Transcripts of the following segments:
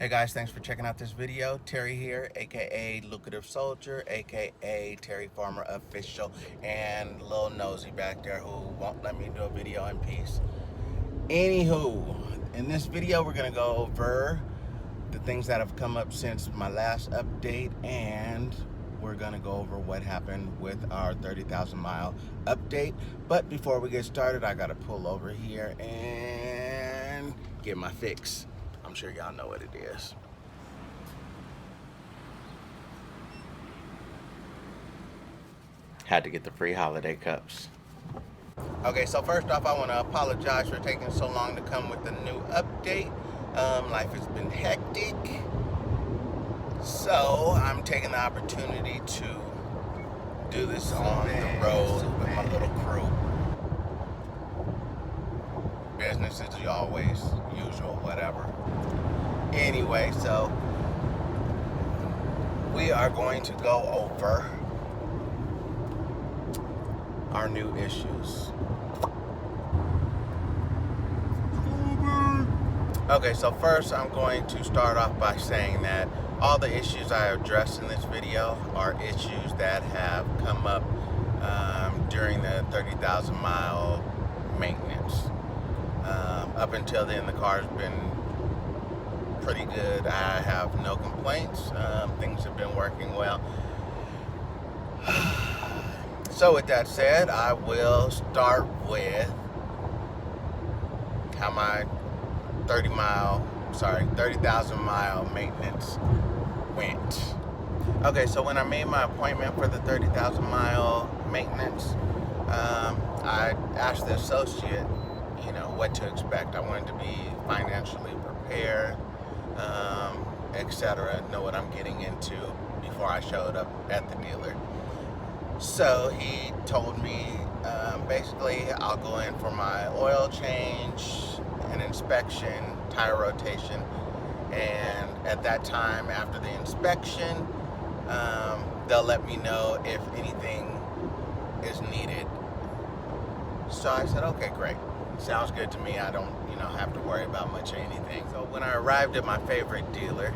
Hey guys, thanks for checking out this video. Terry here, aka Lucrativesoldier, aka Terry Farmer Official, and Lil Nosy back there who won't let me do a video in peace. Anywho, in this video we're gonna go over the things that have come up since my last update, and we're gonna go over what happened with our 30,000 mile update. But before we get started, I gotta pull over here and get my fix. I'm sure y'all know what it is. Had to get the free holiday cups. Okay, so first off, I want to apologize for taking so long to come with the new update. Life has been hectic, so I'm taking the opportunity to do this on the road with my little crew. Business as always, usual, whatever. Anyway, so we are going to go over our new issues. Okay, so first I'm going to start off by saying that all the issues I address in this video are issues that have come up during the 30,000 mile maintenance. Up until then, the car's been pretty good. I have no complaints. Things have been working well. So with that said, I will start with how my 30,000 mile maintenance went. Okay, so when I made my appointment for the 30,000 mile maintenance, I asked the associate, what to expect. I wanted to be financially prepared, etc. Know what I'm getting into before I showed up at the dealer. So he told me basically I'll go in for my oil change, an inspection, tire rotation, and at that time after the inspection they'll let me know if anything is needed. So I said, okay, great, sounds good to me. I don't have to worry about much of anything. So when I arrived at my favorite dealer,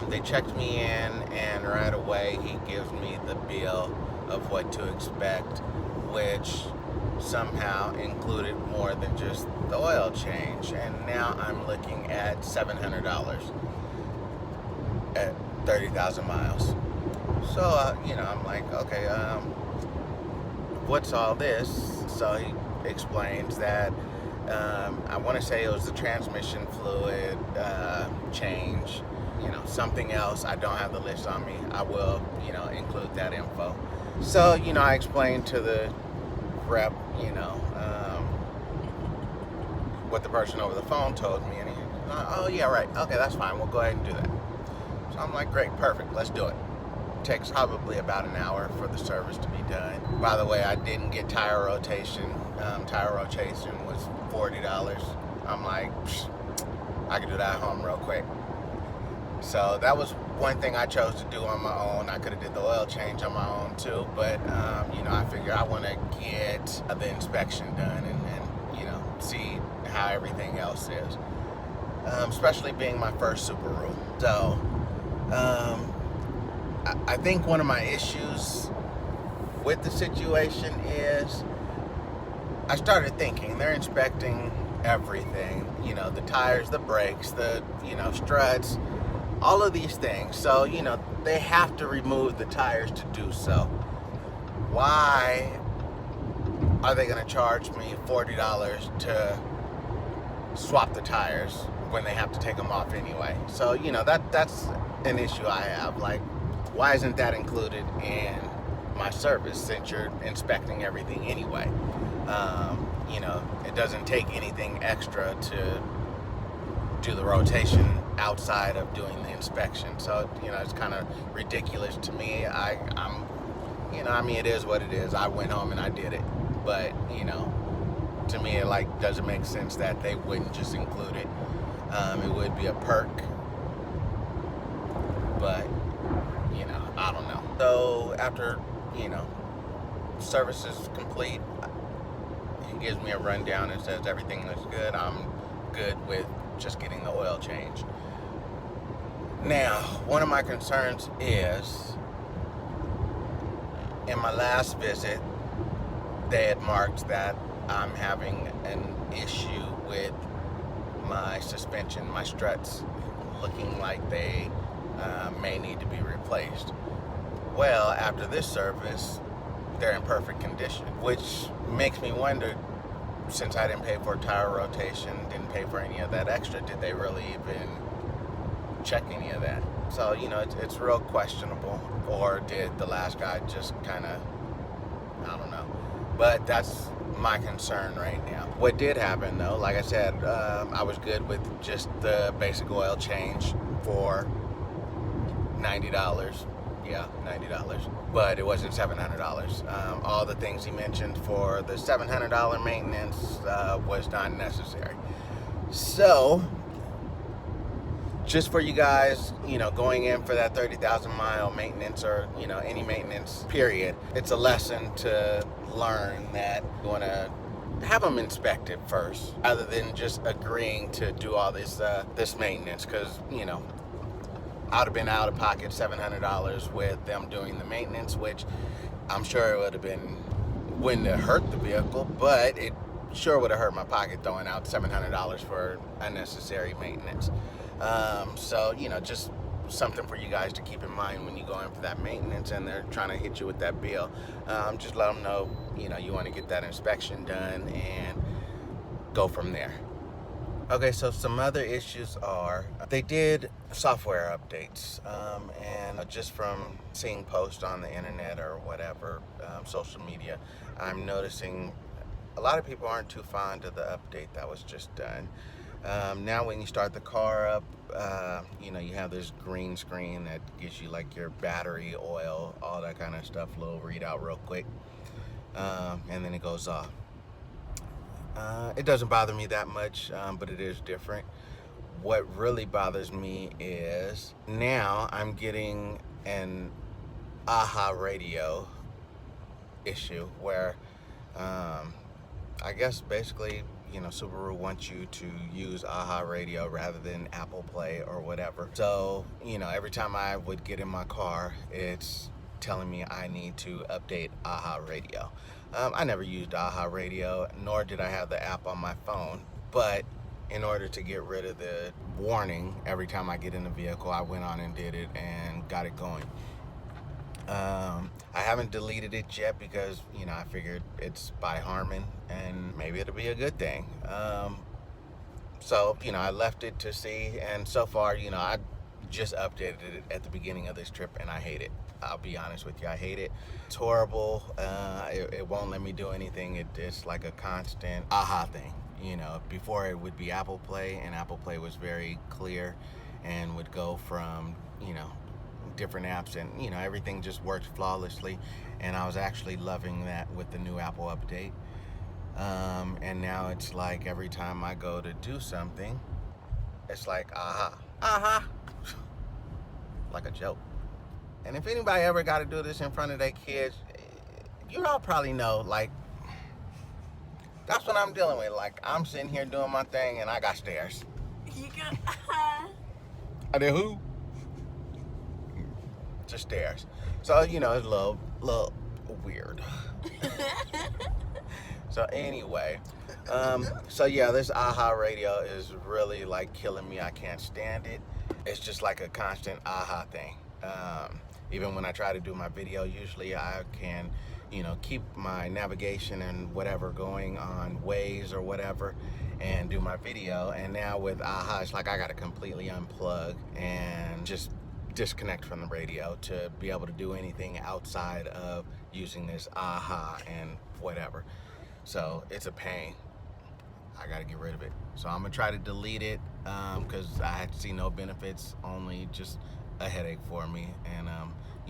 they checked me in, and right away he gives me the bill of what to expect, which somehow included more than just the oil change. And now I'm looking at $700 at 30,000 miles. So, I'm like, okay, what's all this? So he explains that I want to say it was the transmission fluid change, something else. I don't have the list on me. I will, include that info. So, I explained to the rep, what the person over the phone told me, and he, oh yeah, right, okay, that's fine, we'll go ahead and do that. So I'm like, great, perfect, let's do it. Takes probably about an hour for the service to be done. By the way, I didn't get tire rotation. Tire rotation was $40. I'm like, I could do that at home real quick. So that was one thing I chose to do on my own. I could have did the oil change on my own too, but I figure I want to get the inspection done and see how everything else is. Especially being my first Subaru. So I think one of my issues with the situation is I started thinking they're inspecting everything, the tires, the brakes, the struts, all of these things. So they have to remove the tires to do so. Why are they going to charge me $40 to swap the tires when they have to take them off anyway? So that's an issue I have. Like, why isn't that included in my service since you're inspecting everything anyway? It doesn't take anything extra to do the rotation outside of doing the inspection. So, it's kind of ridiculous to me. It is what it is. I went home and I did it. But, to me, it doesn't make sense that they wouldn't just include it. It would be a perk. But, I don't know. So after, service is complete, he gives me a rundown and says everything looks good. I'm good with just getting the oil changed. Now, one of my concerns is, in my last visit, they had marked that I'm having an issue with my suspension, my struts, looking like they may need to be replaced. Well, after this service, they're in perfect condition, which makes me wonder, since I didn't pay for tire rotation, didn't pay for any of that extra, did they really even check any of that? So, it's real questionable. Or did the last guy just kind of, I don't know. But that's my concern right now. What did happen, though, like I said, I was good with just the basic oil change for $90. Yeah, $90. But it wasn't $700. All the things he mentioned for the $700 maintenance was not necessary. So, just for you guys, going in for that 30,000 mile maintenance, or, any maintenance period, it's a lesson to learn that you want to have them inspected first, rather than just agreeing to do all this maintenance, because, I'd have been out of pocket $700 with them doing the maintenance, which I'm sure it wouldn't have hurt the vehicle, but it sure would have hurt my pocket throwing out $700 for unnecessary maintenance. So, just something for you guys to keep in mind when you go in for that maintenance and they're trying to hit you with that bill. Just let them know, you want to get that inspection done and go from there. Okay, so some other issues are, they did software updates, and just from seeing posts on the internet or whatever, social media, I'm noticing a lot of people aren't too fond of the update that was just done. Now when you start the car up, you have this green screen that gives you like your battery, oil, all that kind of stuff, little readout real quick, and then it goes off. It doesn't bother me that much, but it is different. What really bothers me is now I'm getting an AHA radio issue where I guess basically, Subaru wants you to use AHA radio rather than Apple Play or whatever. So, every time I would get in my car, it's telling me I need to update AHA radio. I never used AHA radio, nor did I have the app on my phone, but in order to get rid of the warning every time I get in the vehicle, I went on and did it and got it going. I haven't deleted it yet because, I figured it's by Harman and maybe it'll be a good thing. So, I left it to see, and so far, I just updated it at the beginning of this trip and I hate it. I'll be honest with you, I hate it. It's horrible. It won't let me do anything. It's like a constant AHA thing. Before it would be Apple Play, and Apple Play was very clear and would go from, different apps, and everything just worked flawlessly, and I was actually loving that with the new Apple update. And now it's like every time I go to do something, it's like AHA, like a joke. And if anybody ever got to do this in front of their kids, you all probably know, like, that's what I'm dealing with. Like, I'm sitting here doing my thing and I got stares. You got Are they who? Just stares. So, it's a little weird. So anyway, so yeah, this AHA radio is really like killing me. I can't stand it. It's just like a constant AHA thing. Even when I try to do my video, usually I can, keep my navigation and whatever going on Waze or whatever and do my video. And now with AHA, it's like I got to completely unplug and just disconnect from the radio to be able to do anything outside of using this AHA and whatever. So it's a pain. I gotta get rid of it. So I'm gonna try to delete it because I see no benefits, only just a headache for me. And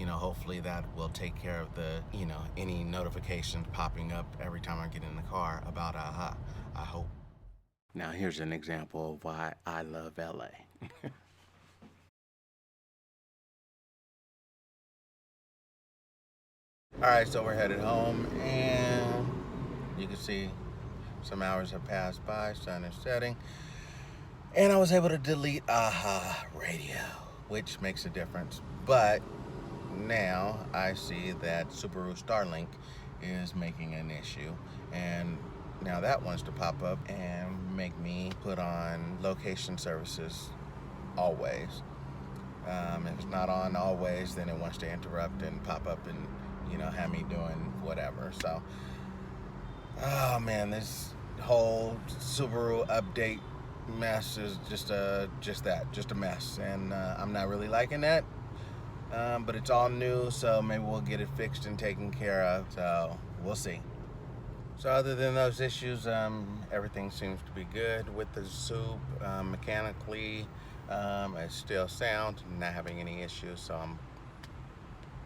hopefully that will take care of the any notifications popping up every time I get in the car about AHA. I hope. Now here's an example of why I love LA. Alright, so we're headed home, and you can see some hours have passed by, sun is setting. And I was able to delete AHA radio, which makes a difference. But now I see that Subaru Starlink is making an issue, and now that wants to pop up and make me put on location services always. If it's not on always, then it wants to interrupt and pop up and, you know, have me doing whatever. So, oh man, this whole Subaru update mess is just a mess, and I'm not really liking that. But it's all new, so maybe we'll get it fixed and taken care of. So we'll see. So other than those issues, everything seems to be good with the Sub. Mechanically, it's still sound, not having any issues, so I'm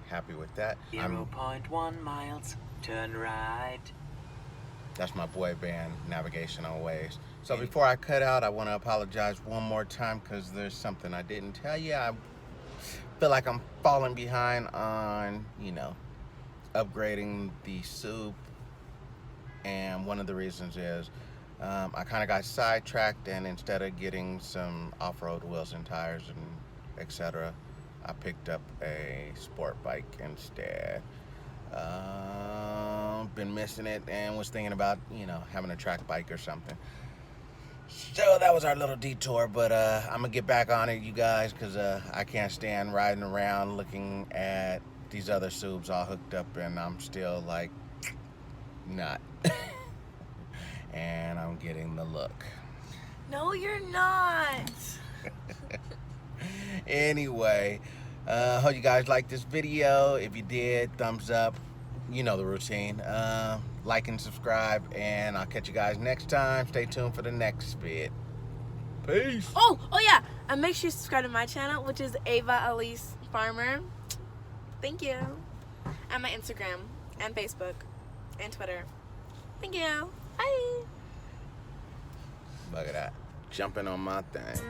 happy with that. 0.1 miles, turn right. That's my boy band navigation on Waze. So before I cut out, I want to apologize one more time because there's something I didn't tell you. I feel like I'm falling behind on, you know, upgrading the Sub. And one of the reasons is I kind of got sidetracked, and instead of getting some off-road wheels and tires and etc., I picked up a sport bike instead. Been missing it and was thinking about, you know, having a track bike or something. So that was our little detour, but I'm gonna get back on it, you guys, because I can't stand riding around looking at these other Subs all hooked up, and I'm still like not. And I'm getting the look. No, you're not. Anyway, hope you guys liked this video. If you did, thumbs up. You know the routine. Like and subscribe, and I'll catch you guys next time. Stay tuned for the next vid. Peace. Oh yeah. And make sure you subscribe to my channel, which is Ava Elise Farmer. Thank you. And my Instagram and Facebook and Twitter. Thank you. Bye. Look at that. Jumping on my thing.